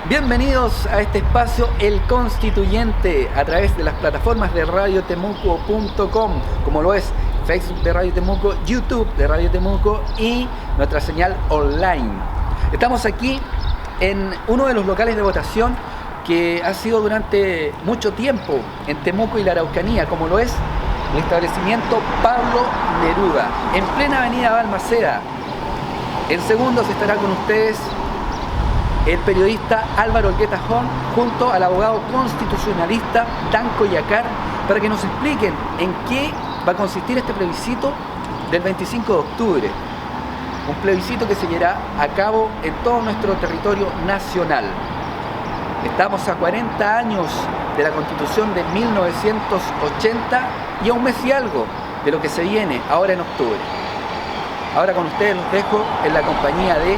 Bienvenidos a este espacio El Constituyente a través de las plataformas de radiotemuco.com, como lo es Facebook de Radio Temuco, YouTube de Radio Temuco y nuestra señal online. Estamos aquí en uno de los locales de votación que ha sido durante mucho tiempo en Temuco y la Araucanía, como lo es el establecimiento Pablo Neruda, en plena avenida Balmaceda. En segundos estará con ustedes el periodista Álvaro Olgueta Horn junto al abogado constitucionalista Danco Yacar para que nos expliquen en qué va a consistir este plebiscito del 25 de octubre. Un plebiscito que se llevará a cabo en todo nuestro territorio nacional. Estamos a 40 años de la Constitución de 1980 y a un mes y algo de lo que se viene ahora en octubre. Ahora con ustedes los dejo en la compañía de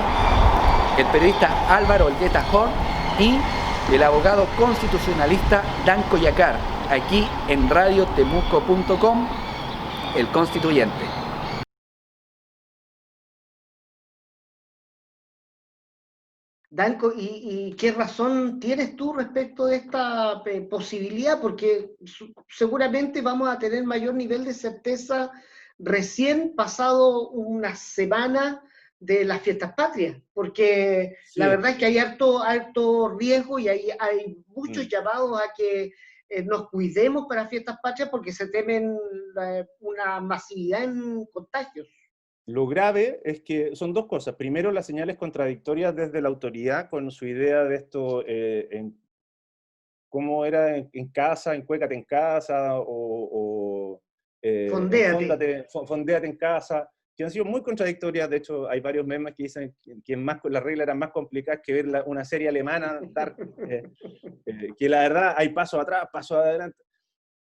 el periodista Álvaro Olgueta Horn y el abogado constitucionalista Danco Yacar, aquí en radiotemuco.com, El Constituyente. Danco, ¿y qué razón tienes tú respecto de esta posibilidad? Porque seguramente vamos a tener mayor nivel de certeza recién pasado una semana de las fiestas patrias, porque sí, la verdad es que hay harto riesgo y hay muchos llamados a que nos cuidemos para fiestas patrias porque se temen una masividad en contagios. Lo grave es que son dos cosas. Primero, las señales contradictorias desde la autoridad con su idea de esto, cómo era en casa, encuécate en casa, fondéate en casa, que han sido muy contradictorias. De hecho, hay varios memes que dicen que las reglas eran más complicadas que ver una serie alemana, que la verdad hay paso atrás, paso adelante.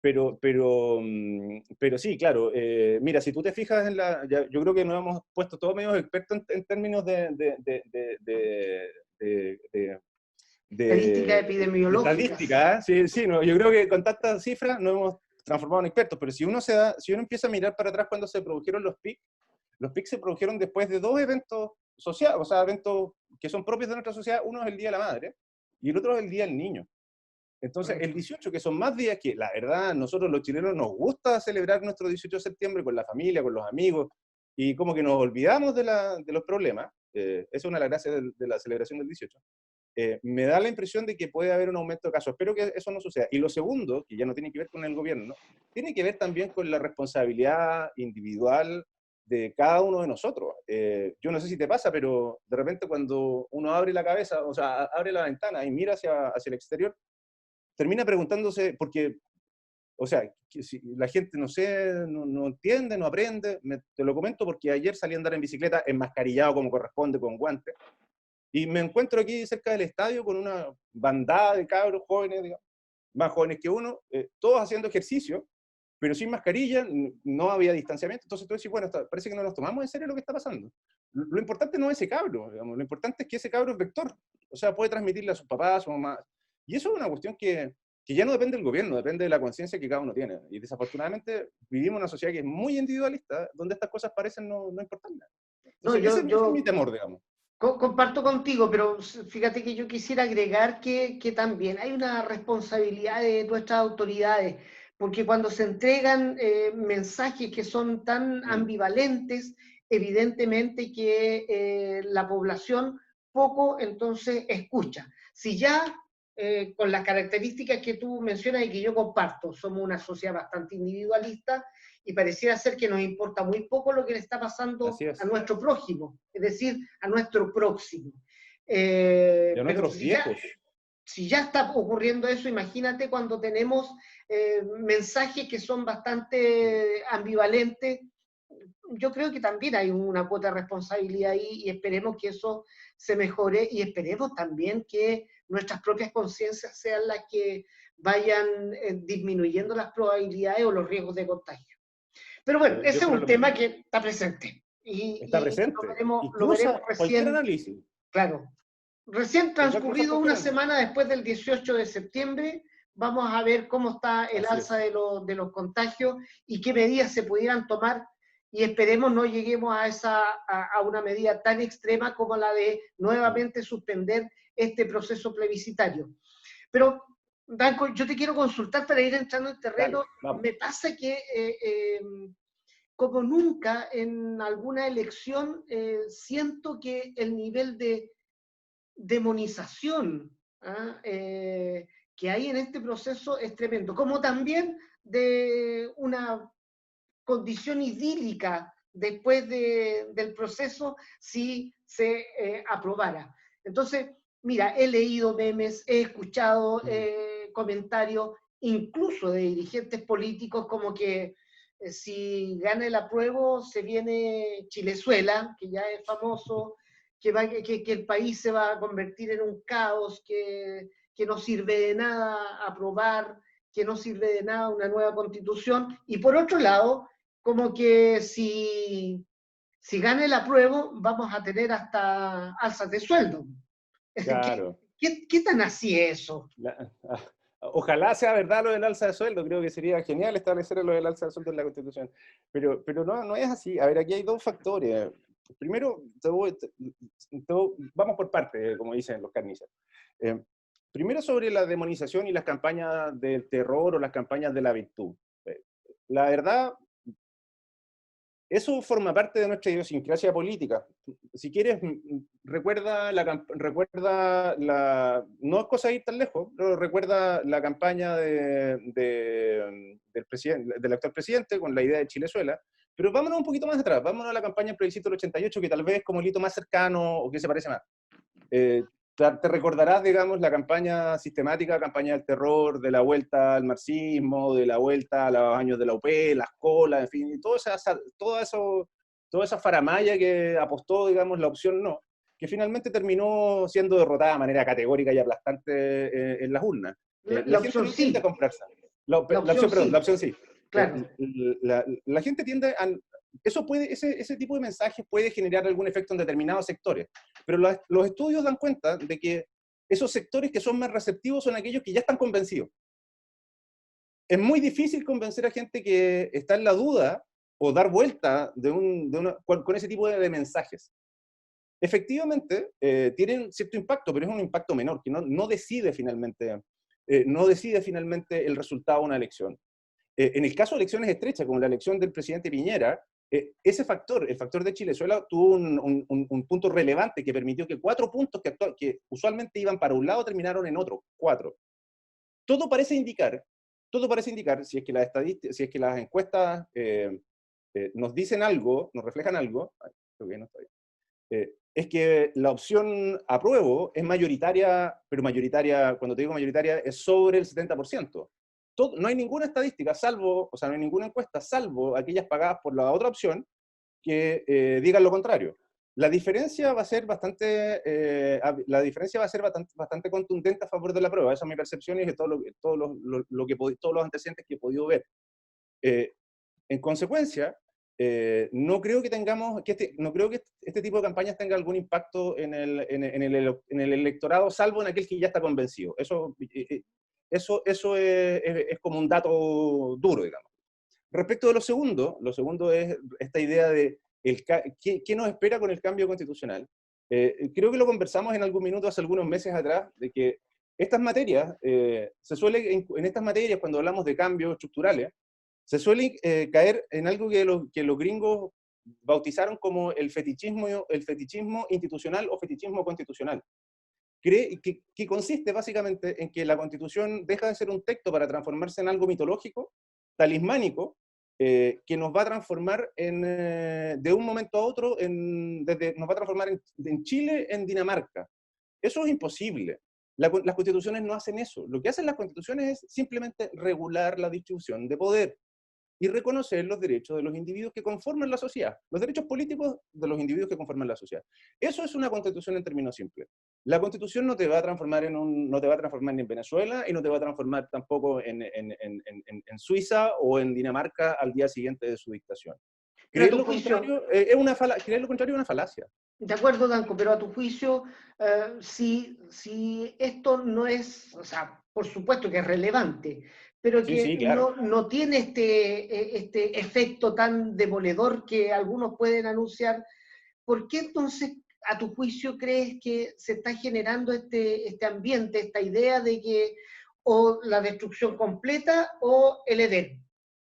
Pero sí, claro, mira, si tú te fijas yo creo que nos hemos puesto todos medios expertos en términos de estadística epidemiológica. Estadística, ¿eh? Sí, no, yo creo que con tantas cifras nos hemos transformado en expertos, pero si uno empieza a mirar para atrás cuando se produjeron los PIC se produjeron después de dos eventos sociales, o sea, eventos que son propios de nuestra sociedad. Uno es el Día de la Madre y el otro es el Día del Niño. Entonces, el 18, que son más días que, la verdad, nosotros los chilenos nos gusta celebrar nuestro 18 de septiembre con la familia, con los amigos, y como que nos olvidamos de los problemas. Esa es una de las gracias de la celebración del 18. Me da la impresión de que puede haber un aumento de casos. Espero que eso no suceda. Y lo segundo, que ya no tiene que ver con el gobierno, ¿no? Tiene que ver también con la responsabilidad individual de cada uno de nosotros. Yo no sé si te pasa, pero de repente cuando uno abre la cabeza, o sea, abre la ventana y mira hacia el exterior, termina preguntándose, porque, o sea, si la gente, no sé, no entiende, no aprende. Te lo comento porque ayer salí a andar en bicicleta enmascarillado como corresponde, con guantes, y me encuentro aquí cerca del estadio con una bandada de cabros jóvenes, digamos, más jóvenes que uno, todos haciendo ejercicio, pero sin mascarilla, no había distanciamiento. Entonces tú decís, bueno, parece que no nos tomamos en serio lo que está pasando. Lo importante no es ese cabro, digamos, lo importante es que ese cabro es vector, o sea, puede transmitirle a sus papás, a su mamá. Y eso es una cuestión que ya no depende del gobierno, depende de la conciencia que cada uno tiene. Y desafortunadamente vivimos en una sociedad que es muy individualista, donde estas cosas parecen no importar nada. Entonces, ese es mi temor, digamos. Comparto contigo, pero fíjate que yo quisiera agregar que también hay una responsabilidad de nuestras autoridades, porque cuando se entregan mensajes que son tan ambivalentes, evidentemente que la población poco entonces escucha. Si ya con las características que tú mencionas y que yo comparto, somos una sociedad bastante individualista y pareciera ser que nos importa muy poco lo que le está pasando a nuestro prójimo, es decir, a nuestro próximo. Y a nuestros viejos. Si ya está ocurriendo eso, imagínate cuando tenemos mensajes que son bastante ambivalentes. Yo creo que también hay una cuota de responsabilidad ahí y esperemos que eso se mejore y esperemos también que nuestras propias conciencias sean las que vayan disminuyendo las probabilidades o los riesgos de contagio. Pero bueno, ese es un tema que está presente. Está presente. Lo veremos recién. Cualquier análisis. Claro. Recién transcurrido una semana después del 18 de septiembre, vamos a ver cómo está el alza de los contagios y qué medidas se pudieran tomar, y esperemos no lleguemos a una medida tan extrema como la de nuevamente suspender este proceso plebiscitario. Pero, Danco, yo te quiero consultar para ir entrando en terreno. Dale, me pasa que como nunca en alguna elección siento que el nivel de demonización que hay en este proceso es tremendo, como también de una condición idílica después del proceso si se aprobara. Entonces, mira, he leído memes, he escuchado comentarios, incluso de dirigentes políticos, como que si gana el apruebo se viene Chilezuela, que ya es famoso, que el país se va a convertir en un caos, que no sirve de nada aprobar, que no sirve de nada una nueva constitución, y por otro lado, como que si gana el apruebo, vamos a tener hasta alzas de sueldo. claro. ¿Qué tan así es eso? Ojalá sea verdad lo del alza de sueldo, creo que sería genial establecer lo del alza de sueldo en la Constitución, pero no es así. A ver, aquí hay dos factores. Primero, vamos por partes, como dicen los carniceros. Primero sobre la demonización y las campañas del terror o las campañas de la virtud. La verdad, eso forma parte de nuestra idiosincrasia política. Si quieres, recuerda no es cosa de ir tan lejos, pero recuerda la campaña del actual presidente con la idea de Chilezuela, pero vámonos un poquito más atrás, vámonos a la campaña del plebiscito del 88, que tal vez es como el hito más cercano o que se parece más. Te recordarás, digamos, la campaña sistemática, campaña del terror, de la vuelta al marxismo, de la vuelta a los años de la UP, las colas, en fin, toda esa faramalla que apostó, digamos, la opción no, que finalmente terminó siendo derrotada de manera categórica y aplastante en las urnas. La opción gente tiende sí. a comprarse. La opción sí. Claro. La gente tiende a... ese tipo de mensajes puede generar algún efecto en determinados sectores, pero los estudios dan cuenta de que esos sectores que son más receptivos son aquellos que ya están convencidos. Es muy difícil convencer a gente que está en la duda o dar vuelta con ese tipo de mensajes. Efectivamente, tienen cierto impacto, pero es un impacto menor, que no decide finalmente el resultado de una elección. En el caso de elecciones estrechas, como la elección del presidente Piñera, ese factor, el factor de Chilezuela, tuvo un punto relevante que permitió que 4 puntos que usualmente iban para un lado terminaron en otro, 4. Todo parece indicar, si es que las encuestas nos dicen algo, nos reflejan algo, creo que no está bien, es que la opción apruebo es mayoritaria, pero mayoritaria, cuando te digo mayoritaria, es sobre el 70%. No hay ninguna estadística, no hay ninguna encuesta, salvo aquellas pagadas por la otra opción, que digan lo contrario. La diferencia va a ser bastante contundente a favor de la prueba. Esa es mi percepción y de todos los antecedentes que he podido ver. En consecuencia, no creo que este tipo de campañas tenga algún impacto en el electorado, salvo en aquel que ya está convencido. Eso es como un dato duro, digamos. Respecto de lo segundo es esta idea de qué nos espera con el cambio constitucional. Creo que lo conversamos en algún minuto hace algunos meses atrás, de que estas materias, en estas materias, cuando hablamos de cambios estructurales, se suele caer en algo que los gringos bautizaron como el fetichismo institucional o fetichismo constitucional. Que consiste básicamente en que la Constitución deja de ser un texto para transformarse en algo mitológico, talismánico, que nos va a transformar de un momento a otro, nos va a transformar en Chile en Dinamarca. Eso es imposible. Las constituciones no hacen eso. Lo que hacen las constituciones es simplemente regular la distribución de poder y reconocer los derechos de los individuos que conforman la sociedad, los derechos políticos de los individuos que conforman la sociedad. Eso es una constitución en términos simples. La constitución no te va a transformar ni en Venezuela y no te va a transformar tampoco en Suiza o en Dinamarca al día siguiente de su dictación. Creer lo contrario es una falacia. De acuerdo, Danco, pero a tu juicio, si esto no es, o sea, por supuesto que es relevante, pero que sí, claro. no tiene este efecto tan demoledor que algunos pueden anunciar, ¿por qué entonces a tu juicio, crees que se está generando este ambiente, esta idea de que o la destrucción completa o el Edén?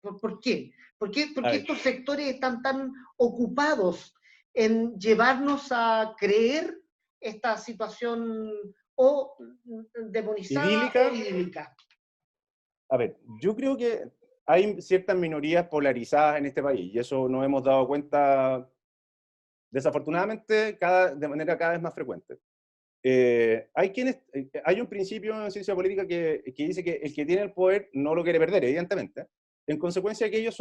¿Por qué? ¿Por A qué ver, estos sectores están tan ocupados en llevarnos a creer esta situación o demonizada o idílica, idílica? a ver, yo creo que hay ciertas minorías polarizadas en este país, y eso nos hemos dado cuenta, desafortunadamente, de manera cada vez más frecuente. Hay un principio en ciencia política que dice que el que tiene el poder no lo quiere perder, evidentemente. En consecuencia, aquellos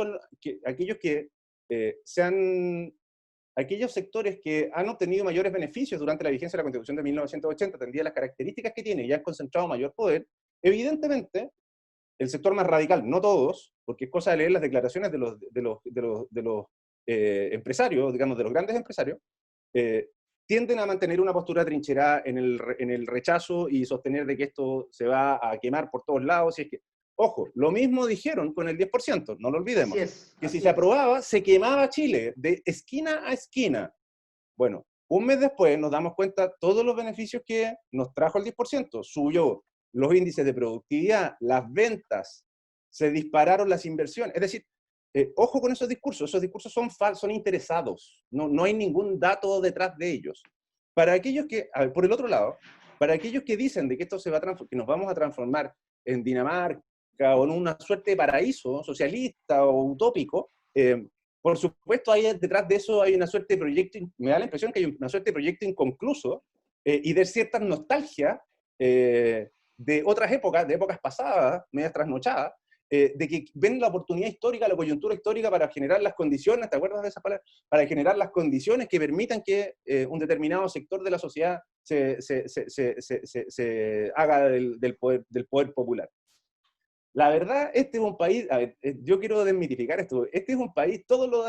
sectores que han obtenido mayores beneficios durante la vigencia de la Constitución de 1980, atendidas las características que tiene y han concentrado mayor poder, evidentemente, el sector más radical, no todos, porque es cosa de leer las declaraciones de los empresarios, digamos, de los grandes empresarios, eh, tienden a mantener una postura trincherada en el rechazo y sostener de que esto se va a quemar por todos lados. Y es que, ojo, lo mismo dijeron con el 10%, no lo olvidemos, que si se aprobaba, se quemaba Chile de esquina a esquina. Bueno, un mes después nos damos cuenta todos los beneficios que nos trajo el 10%. Subió los índices de productividad, las ventas, se dispararon las inversiones. Es decir, ojo con esos discursos son falsos, son interesados, no hay ningún dato detrás de ellos. Para aquellos que, a ver, por el otro lado, para aquellos que dicen de que esto que nos vamos a transformar en Dinamarca o en una suerte de paraíso socialista o utópico, por supuesto, detrás de eso hay una suerte de proyecto, me da la impresión que hay una suerte de proyecto inconcluso y de cierta nostalgia de otras épocas, de épocas pasadas, medias trasnochadas, de que ven la oportunidad histórica, la coyuntura histórica para generar las condiciones, ¿te acuerdas de esa palabra? Para generar las condiciones que permitan que un determinado sector de la sociedad se haga del poder popular. La verdad, este es un país, a ver, yo quiero desmitificar esto, este es un país, todo lo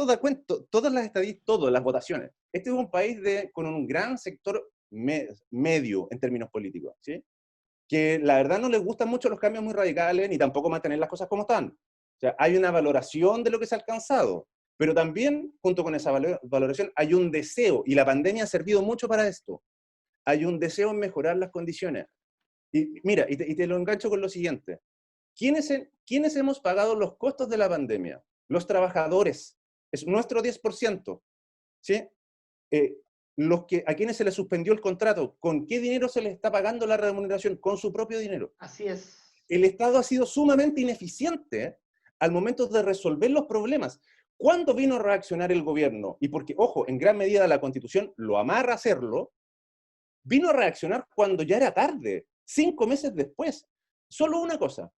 da cuenta, todas las estadísticas, todas las votaciones, este es un país con un gran sector medio en términos políticos, ¿sí? Que la verdad no les gustan mucho los cambios muy radicales, ni tampoco mantener las cosas como están. O sea, hay una valoración de lo que se ha alcanzado, pero también, junto con esa valoración, hay un deseo, y la pandemia ha servido mucho para esto, hay un deseo en mejorar las condiciones. Y mira, y te lo engancho con lo siguiente. ¿Quiénes hemos pagado los costos de la pandemia? Los trabajadores. Es nuestro 10%. ¿Sí? A quienes se les suspendió el contrato, ¿con qué dinero se les está pagando la remuneración? Con su propio dinero. Así es. El Estado ha sido sumamente ineficiente al momento de resolver los problemas. ¿Cuándo vino a reaccionar el gobierno? Y porque, ojo, en gran medida la Constitución lo amarra a hacerlo, vino a reaccionar cuando ya era tarde, 5 meses después. Solo una cosa,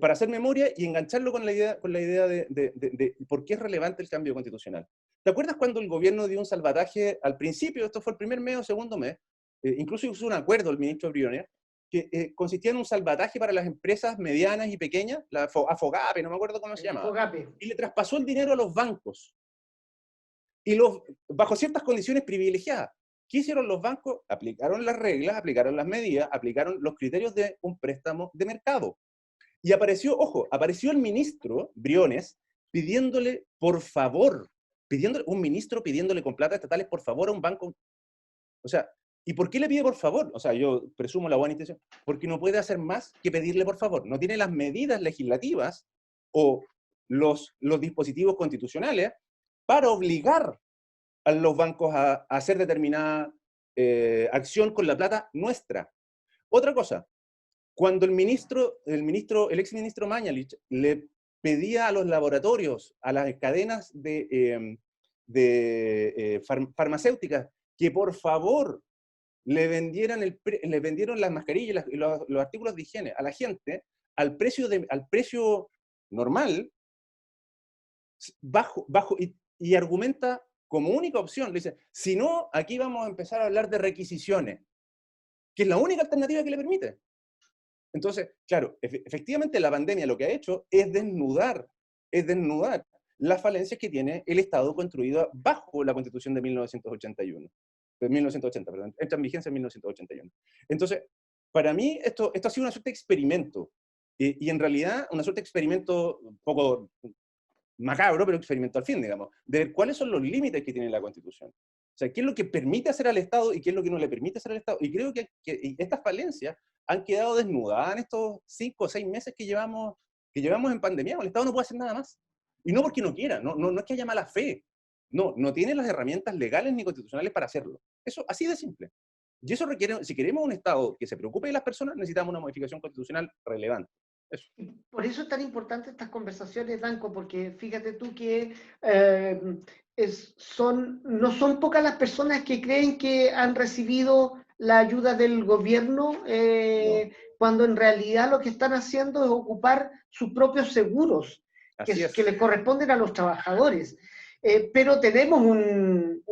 para hacer memoria y engancharlo con la idea de por qué es relevante el cambio constitucional. ¿Te acuerdas cuando el gobierno dio un salvataje al principio? Esto fue el primer mes o segundo mes, incluso hizo un acuerdo el ministro Briones, que consistía en un salvataje para las empresas medianas y pequeñas, la Afogape, no me acuerdo cómo se llama, y le traspasó el dinero a los bancos, y bajo ciertas condiciones privilegiadas. ¿Qué hicieron los bancos? Aplicaron las reglas, aplicaron las medidas, aplicaron los criterios de un préstamo de mercado. Y apareció el ministro Briones pidiéndole, por favor, un ministro pidiéndole con plata estatales, por favor, a un banco. O sea, ¿y por qué le pide por favor? O sea, yo presumo la buena intención. Porque no puede hacer más que pedirle por favor. No tiene las medidas legislativas o los dispositivos constitucionales para obligar a los bancos a hacer determinada acción con la plata nuestra. Otra cosa, cuando el exministro Mañalich le pedía a los laboratorios, a las cadenas farmacéuticas, que por favor le vendieran las mascarillas y los artículos de higiene a la gente al precio normal, bajo y argumenta como única opción, le dice, si no, aquí vamos a empezar a hablar de requisiciones, que es la única alternativa que le permite. Entonces, claro, efectivamente la pandemia lo que ha hecho es desnudar las falencias que tiene el Estado construido bajo la Constitución de 1981. De 1980, perdón, entra en vigencia en 1981. Entonces, para mí esto ha sido una suerte de experimento, y en realidad una suerte de experimento un poco macabro, pero experimento al fin, digamos, de ver cuáles son los límites que tiene la Constitución. O sea, ¿qué es lo que permite hacer al Estado y qué es lo que no le permite hacer al Estado? Y creo que estas falencias han quedado desnudadas en estos 5 o 6 meses que llevamos en pandemia. El Estado no puede hacer nada más. Y no porque no quiera, no es que haya mala fe. No tiene las herramientas legales ni constitucionales para hacerlo. Eso, así de simple. Y eso requiere, si queremos un Estado que se preocupe de las personas, necesitamos una modificación constitucional relevante. Eso. Y por eso es tan importante estas conversaciones, Danco, porque fíjate tú que no son pocas las personas que creen que han recibido la ayuda del gobierno No, cuando en realidad lo que están haciendo es ocupar sus propios seguros así es. que les corresponden a los trabajadores. Pero tenemos un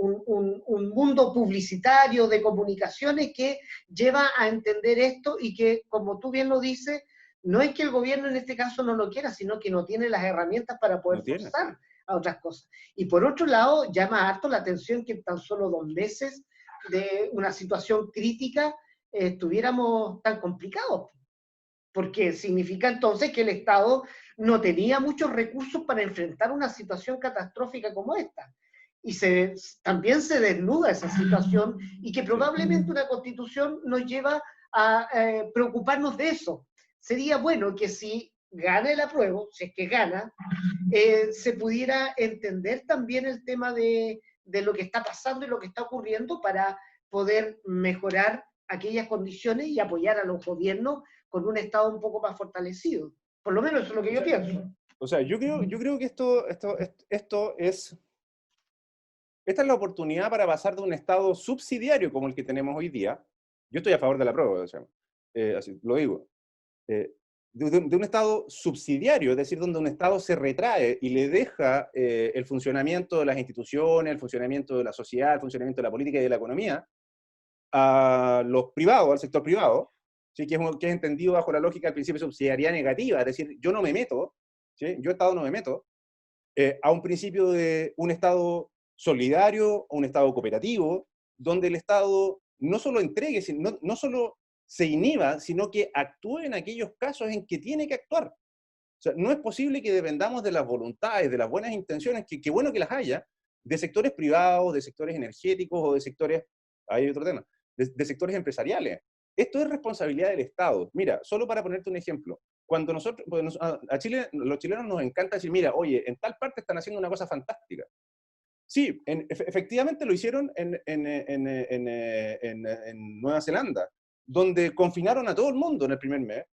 mundo publicitario de comunicaciones que lleva a entender esto y que, como tú bien lo dices, no es que el gobierno en este caso no lo quiera, sino que no tiene las herramientas para poder No tiene. forzar a otras cosas. Y por otro lado, llama harto la atención que en tan solo 2 meses de una situación crítica estuviéramos tan complicados, porque significa entonces que el Estado no tenía muchos recursos para enfrentar una situación catastrófica como esta. Y también se desnuda esa situación y que probablemente una constitución nos lleva a preocuparnos de eso. Sería bueno que si gana el apruebo, si es que gana, se pudiera entender también el tema de lo que está pasando y lo que está ocurriendo para poder mejorar aquellas condiciones y apoyar a los gobiernos con un Estado un poco más fortalecido. Por lo menos eso es lo que yo pienso. O sea, yo creo que esta es la oportunidad para pasar de un Estado subsidiario como el que tenemos hoy día. Yo estoy a favor de la prueba, o sea, así lo digo. De un Estado subsidiario, es decir, donde un Estado se retrae y le deja el funcionamiento de las instituciones, el funcionamiento de la sociedad, el funcionamiento de la política y de la economía a los privados, al sector privado, ¿sí? que es entendido bajo la lógica del principio de subsidiariedad negativa, es decir, yo no me meto, ¿sí? Yo Estado no me meto, a un principio de un Estado solidario o un Estado cooperativo, donde el Estado no solo entregue, no solo se inhiba, sino que actúe en aquellos casos en que tiene que actuar. O sea, no es posible que dependamos de las voluntades, de las buenas intenciones, que bueno que las haya, de sectores privados, de sectores energéticos o de sectores, hay otro tema, de sectores empresariales. Esto es responsabilidad del Estado. Mira, solo para ponerte un ejemplo, cuando a Chile, los chilenos nos encanta decir, mira, oye, en tal parte están haciendo una cosa fantástica. Sí, efectivamente lo hicieron en Nueva Zelanda, donde confinaron a todo el mundo en el primer mes,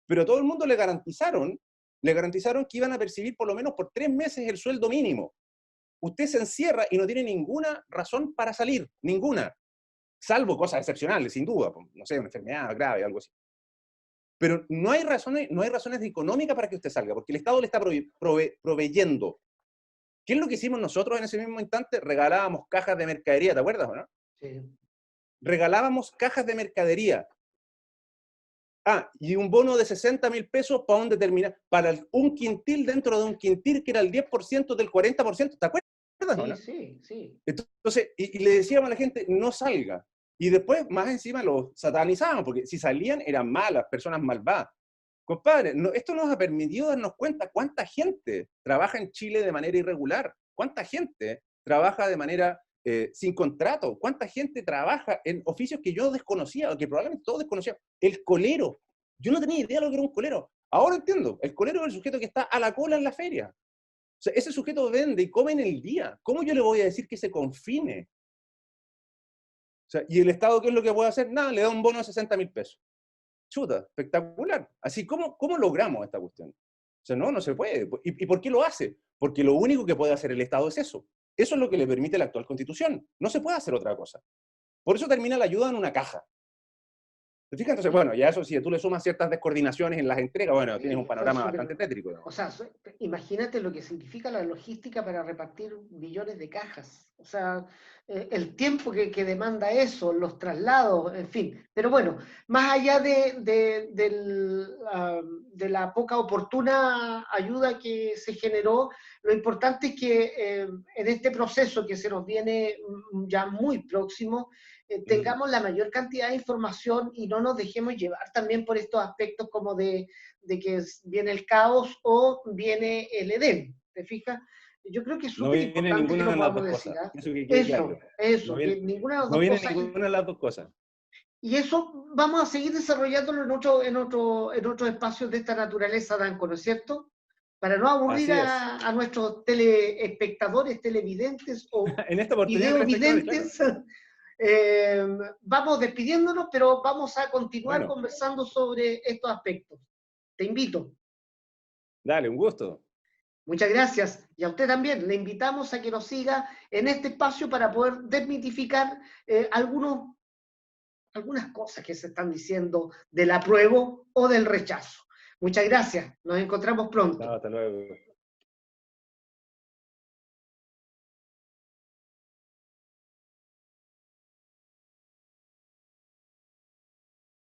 pero a todo el mundo le garantizaron que iban a percibir por lo menos por 3 meses el sueldo mínimo. Usted se encierra y no tiene ninguna razón para salir, ninguna, salvo cosas excepcionales, sin duda, no sé, una enfermedad grave, algo así. Pero no hay razones económicas para que usted salga, porque el Estado le está proveyendo. ¿Qué es lo que hicimos nosotros en ese mismo instante? Regalábamos cajas de mercadería, ¿te acuerdas o no? Sí. Regalábamos cajas de mercadería. Y un bono de 60.000 pesos para un para un quintil dentro de un quintil que era el 10% del 40%, ¿te acuerdas o no? Sí. Entonces, y le decíamos a la gente, no salga. Y después, más encima, los satanizábamos, porque si salían eran malas, personas malvadas. Compadre, esto nos ha permitido darnos cuenta cuánta gente trabaja en Chile de manera irregular, cuánta gente trabaja de manera sin contrato, cuánta gente trabaja en oficios que yo desconocía, o que probablemente todos desconocían. El colero. Yo no tenía idea de lo que era un colero. Ahora entiendo, el colero es el sujeto que está a la cola en la feria. O sea, ese sujeto vende y come en el día. ¿Cómo yo le voy a decir que se confine? O sea, ¿y el Estado qué es lo que puede hacer? Nada, le da un bono de 60.000 pesos. Chuta, espectacular. Así, ¿cómo logramos esta cuestión? O sea, no se puede. ¿Y por qué lo hace? Porque lo único que puede hacer el Estado es eso. Eso es lo que le permite la actual Constitución. No se puede hacer otra cosa. Por eso termina la ayuda en una caja. ¿Te fijas? Entonces, bueno, ya eso, si tú le sumas ciertas descoordinaciones en las entregas, bueno, tienes un panorama bastante tétrico, ¿no? O sea, imagínate lo que significa la logística para repartir millones de cajas. O sea, el tiempo que demanda eso, los traslados, en fin. Pero bueno, más allá de la poca oportuna ayuda que se generó, lo importante es que en este proceso que se nos viene ya muy próximo, tengamos la mayor cantidad de información y no nos dejemos llevar también por estos aspectos como de que viene el caos o viene el Edén. ¿te fijas? Yo creo que es No súper viene importante que ninguna lo de las podamos dos decir. cosas. ¿Ah? Eso que quede Eso, claro. eso, No que viene, ninguna de las no dos viene cosas. ninguna de las dos cosas. Y eso vamos a seguir desarrollándolo en otros espacios de esta naturaleza, Danco, ¿no es cierto? Para no aburrir Así es. a nuestros teleespectadores, televidentes o En esta oportunidad, telespectadores, claro. videovidentes, vamos despidiéndonos, pero vamos a continuar Bueno, conversando sobre estos aspectos. Te invito. dale, un gusto. Muchas gracias. Y a usted también. Le invitamos a que nos siga en este espacio para poder desmitificar algunas cosas que se están diciendo del apruebo o del rechazo. Muchas gracias. Nos encontramos pronto. Chao, hasta luego.